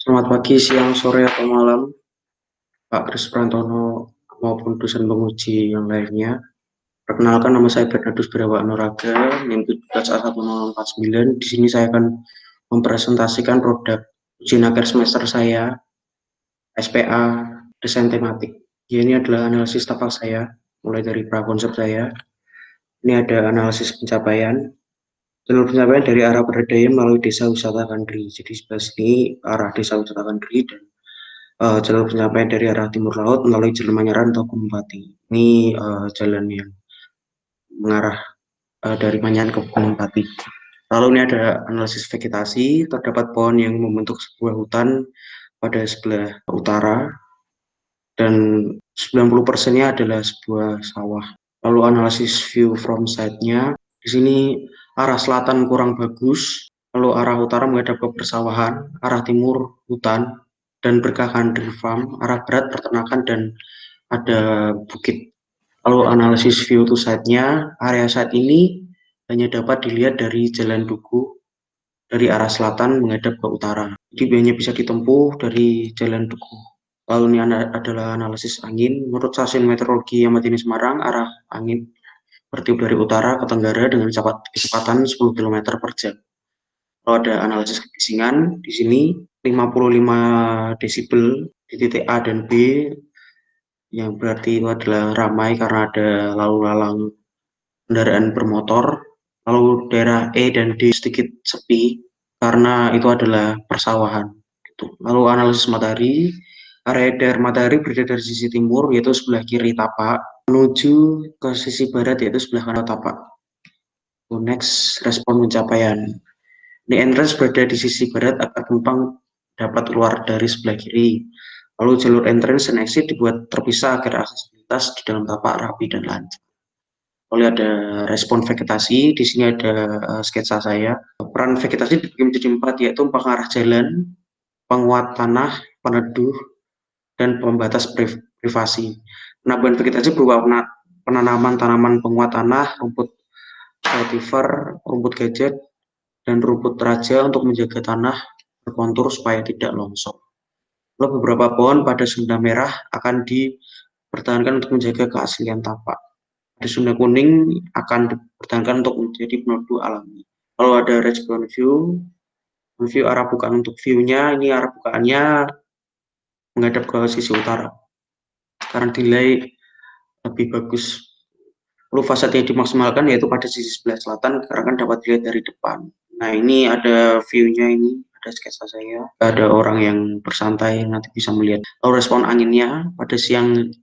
Selamat pagi, siang, sore, atau malam, Pak Kris Prantono maupun dosen penguji yang lainnya. Perkenalkan, nama saya Bernardus Birawa Anuraga, NIM 17A10049. Di sini saya akan mempresentasikan produk ujian akhir semester saya, SPA, desain tematik. Ini adalah analisis tapak saya, mulai dari prakonsep saya. Ini ada analisis pencapaian. Jalur pencapaian dari arah Berdaya melalui desa wisata Kandri. Jadi sebelah sini arah desa wisata Kandri dan jalur pencapaian dari arah timur laut melalui Jalan Manyaran atau Gunung Pati. Ini jalan yang mengarah dari Manyaran ke Gunung Pati. Lalu ini ada analisis vegetasi, terdapat pohon yang membentuk sebuah hutan pada sebelah utara dan 90%-nya adalah sebuah sawah. Lalu analisis view from side-nya, di sini arah selatan kurang bagus, lalu arah utara menghadap ke persawahan, arah timur hutan dan berkah country farm, arah barat peternakan dan ada bukit. Lalu analisis view to side-nya, area side ini hanya dapat dilihat dari Jalan Duku dari arah selatan menghadap ke utara. Jadi hanya bisa ditempuh dari Jalan Duku. Lalu ini adalah analisis angin. Menurut stasiun meteorologi Ahmad Yani Semarang, arah angin bertiup dari utara ke tenggara dengan kecepatan 10 km per jam. Lalu ada analisis kebisingan di sini 55 desibel di titik A dan B, yang berarti itu adalah ramai karena ada lalu lalang kendaraan bermotor. Lalu daerah E dan D sedikit sepi karena itu adalah persawahan. Gitu. Lalu analisis matahari, area daerah matahari berada dari sisi timur yaitu sebelah kiri tapak menuju ke sisi barat yaitu sebelah kanan tapak. Next, respon pencapaian. Ini entrance berada di sisi barat agar penumpang dapat keluar dari sebelah kiri. Lalu jalur entrance dan exit dibuat terpisah agar aksesibilitas di dalam tapak rapi dan lancar. Lalu ada respon vegetasi, di sini ada sketsa saya. Peran vegetasi dibagi menjadi 4, yaitu pengarah jalan, penguat tanah, peneduh, dan pembatas privasi. Penambahan vegetasi berupa penanaman tanaman penguat tanah, rumput vetiver, rumput gajah, dan rumput raja untuk menjaga tanah berkontur supaya tidak longsor. Lalu beberapa pohon pada sunda merah akan dipertahankan untuk menjaga keaslian tapak. Pada sunda kuning akan dipertahankan untuk menjadi peneduh alami. Lalu ada respon view arah bukaan untuk view-nya, ini arah bukaannya menghadap ke sisi utara. Karena delay lebih bagus. Lalu fasad yang dimaksimalkan yaitu pada sisi sebelah selatan karena kan dapat dilihat dari depan. Nah ini ada view-nya, ini ada sketsa saya. Ada orang yang bersantai, nanti bisa melihat. Lalu respon anginnya pada siang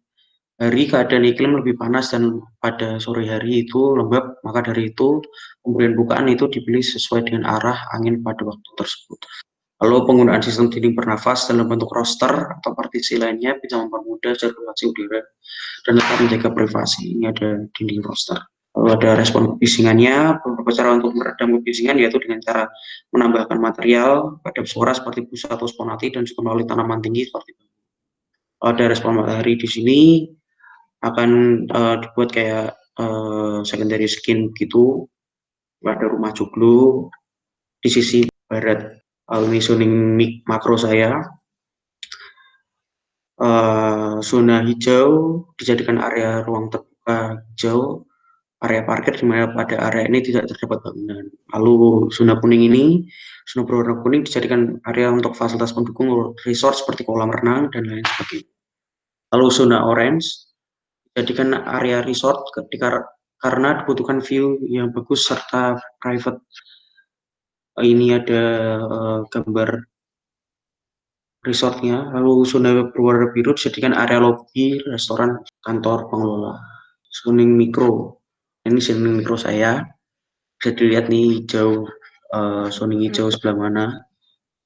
hari keadaan iklim lebih panas dan pada sore hari itu lembab, maka dari itu pemberian bukaan itu dipilih sesuai dengan arah angin pada waktu tersebut. Lalu penggunaan sistem dinding bernafas dalam bentuk roster atau partisi lainnya bisa mempermudah sirkulasi udara dan tetap menjaga privasi. Ini ada dinding roster. Lalu ada respon kebisingannya, beberapa cara untuk meredam kebisingan yaitu dengan cara menambahkan material pada suara seperti busa atau sponati dan juga melalui tanaman tinggi seperti itu. Ada respon matahari di sini akan dibuat kayak secondary skin gitu. Ada rumah joglo di sisi barat. Ini zoning makro saya. Zona hijau dijadikan area ruang terbuka hijau, area parkir di mana pada area ini tidak terdapat bangunan. Lalu zona kuning ini, zona berwarna kuning dijadikan area untuk fasilitas pendukung resort seperti kolam renang dan lain sebagainya. Lalu zona orange dijadikan area resort karena dibutuhkan view yang bagus serta private. Ini ada gambar resortnya. Lalu zona berwarna biru dijadikan area lobby, restoran, kantor pengelola. Zoning mikro, ini zoning mikro saya. Bisa dilihat nih hijau, zoning hijau sebelah mana,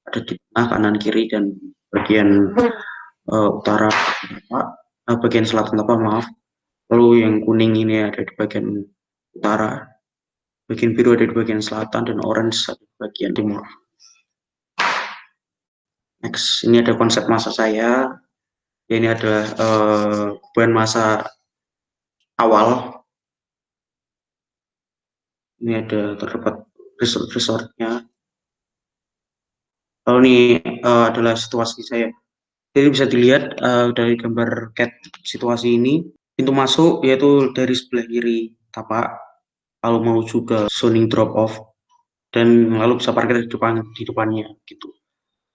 ada di tengah, kanan, kiri, dan bagian utara, bagian selatan apa maaf. Lalu yang kuning ini ada di bagian utara, bagian biru ada di bagian selatan, dan orange ada di bagian timur. Next, ini ada konsep masa saya. Ini adalah beban masa awal. Ini ada terdapat resortnya. Lalu ini adalah situasi saya. Jadi bisa dilihat dari gambar cat situasi ini, pintu masuk yaitu dari sebelah kiri tapak, lalu menuju ke zoning drop off, dan lalu bisa parkir di depannya gitu.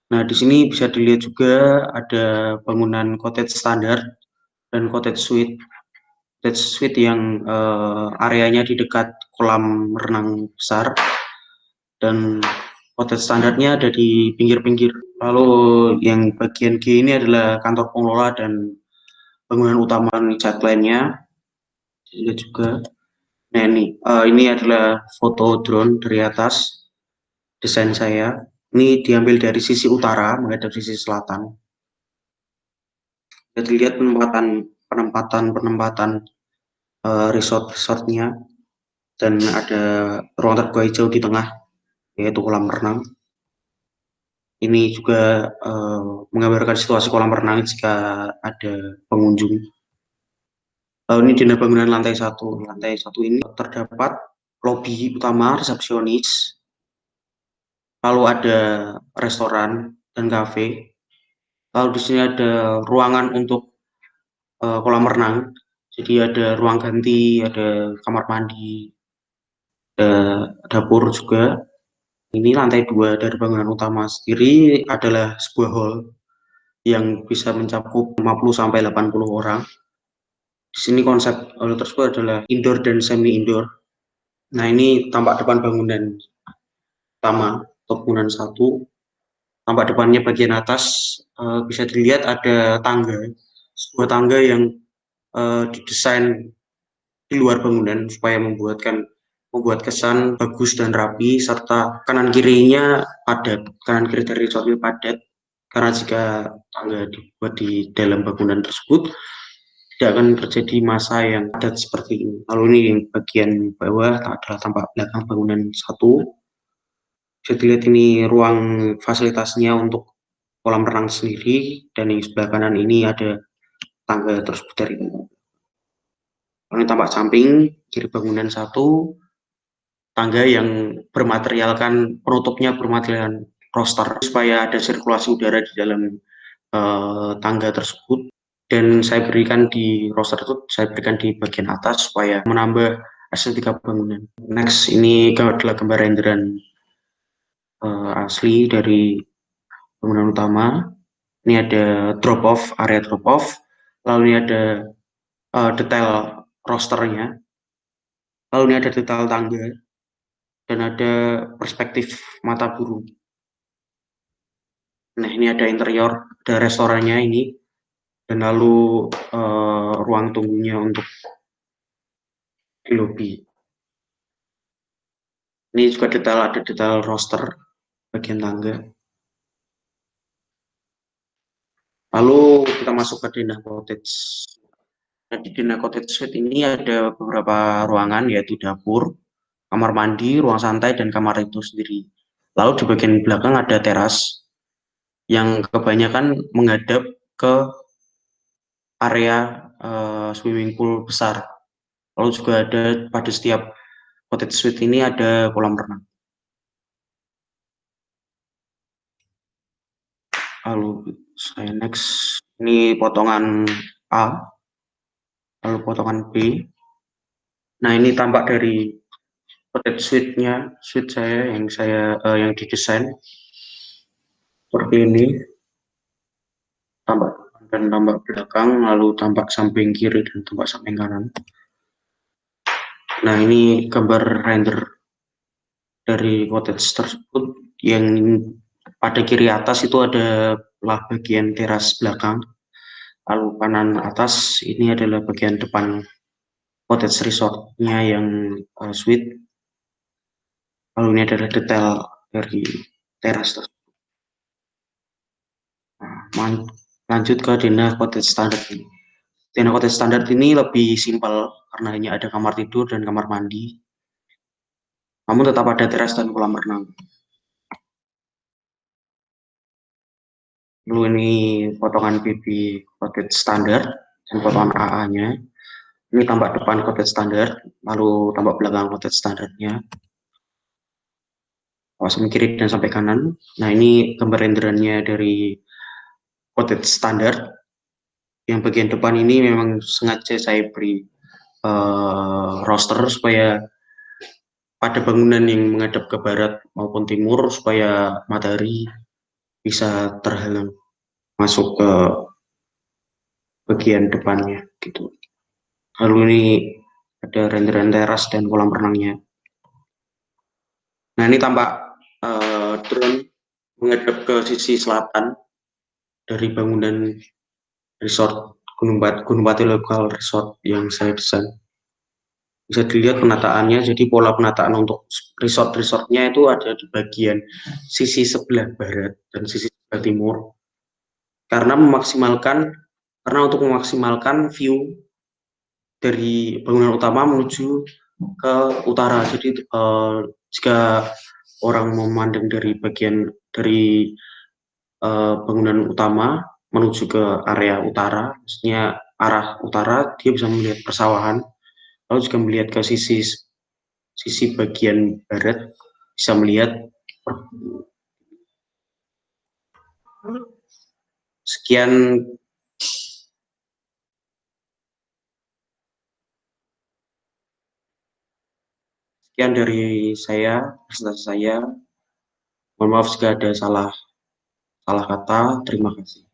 Nah, di sini bisa dilihat juga ada bangunan cottage standar dan cottage suite. Cottage suite yang areanya di dekat kolam renang besar, dan cottage standarnya ada di pinggir-pinggir. Lalu yang bagian G ini adalah kantor pengelola dan bangunan utama cat lainnya. Dilihat juga. Nah, ini adalah foto drone dari atas desain saya. Ini diambil dari sisi utara menghadap sisi selatan. Jadi lihat penempatan resort-resortnya, dan ada ruang terbuka hijau di tengah yaitu kolam renang. Ini juga menggambarkan situasi kolam renang jika ada pengunjung. Lalu ini dina bangunan lantai satu. Lantai satu ini terdapat lobi utama resepsionis, lalu ada restoran dan kafe. Lalu di sini ada ruangan untuk kolam renang. Jadi ada ruang ganti, ada kamar mandi, ada dapur juga. Ini lantai 2 dari bangunan utama sendiri adalah sebuah hall yang bisa mencakup 50 sampai 80 orang. Di sini konsep hall tersebut adalah indoor dan semi indoor. Nah, ini tampak depan bangunan utama atau bangunan satu. Tampak depannya bagian atas bisa dilihat ada tangga, sebuah tangga yang didesain di luar bangunan supaya membuat kesan bagus dan rapi, serta kanan kirinya padat. Kanan kiri dari resort padat, karena jika tangga dibuat di dalam bangunan tersebut tidak akan terjadi masa yang padat seperti ini. Lalu ini yang bagian bawah adalah tampak belakang bangunan satu. Bisa dilihat ini ruang fasilitasnya untuk kolam renang sendiri, dan yang sebelah kanan ini ada tangga tersebut dari ini. Ini tampak samping kiri bangunan satu, tangga yang bermaterialkan, penutupnya bermaterialkan roster supaya ada sirkulasi udara di dalam tangga tersebut. Dan saya berikan di roster itu, saya berikan di bagian atas supaya menambah estetika bangunan. Next, ini adalah gambar renderan asli dari bangunan utama. Ini ada drop off, area drop off. Lalu ini ada detail rosternya. Lalu ini ada detail tangga, dan ada perspektif mata burung. Nah, ini ada interior, ada restorannya ini, dan lalu ruang tunggunya untuk di lobi. Ini juga ada detail roster bagian tangga. Lalu kita masuk ke Dina Cottage. Nah, di Dina Cottage Suite ini ada beberapa ruangan, yaitu dapur, kamar mandi, ruang santai, dan kamar itu sendiri. Lalu di bagian belakang ada teras yang kebanyakan menghadap ke area swimming pool besar. Lalu juga ada pada setiap cottage suite ini ada kolam renang. Lalu saya next, ini potongan A, lalu potongan B. Nah, ini tampak dari cottage suite-nya, suite saya yang didesain seperti ini, tampak dan tampak belakang, lalu tampak samping kiri dan tampak samping kanan. Nah, ini gambar render dari cottage tersebut. Yang pada kiri atas itu adalah bagian teras belakang, lalu kanan atas ini adalah bagian depan cottage resortnya yang suite. Lalu ini adalah detail dari teras tersebut. Nah, lanjut ke Dina Cottage Standard ini. Dina Cottage Standard ini lebih simpel karena hanya ada kamar tidur dan kamar mandi, namun tetap ada teras dan kolam renang. Lalu ini potongan BB Cottage Standard dan potongan AA-nya. Ini tampak depan cottage standar, lalu tampak belakang cottage standarnya. samping kiri dan sampai kanan. Nah, ini gambar renderannya dari cottage standar. Yang bagian depan ini memang sengaja saya beri roster supaya pada bangunan yang menghadap ke barat maupun timur supaya matahari bisa terhalang masuk ke bagian depannya gitu. Lalu ini ada renderan teras dan kolam renangnya. Nah, ini tampak drone menghadap ke sisi selatan dari bangunan resort Gunung Pati Local Resort yang saya desain. Bisa dilihat penataannya, jadi pola penataan untuk resort-resortnya itu ada di bagian sisi sebelah barat dan sisi sebelah timur. Karena untuk memaksimalkan view dari bangunan utama menuju ke utara. Jadi jika orang memandang dari bangunan utama menuju ke area utara, maksudnya arah utara, dia bisa melihat persawahan. Lalu juga melihat ke sisi bagian barat, bisa melihat sekian sekian dari saya, presentasi saya. Mohon maaf jika ada salah kata. Terima kasih.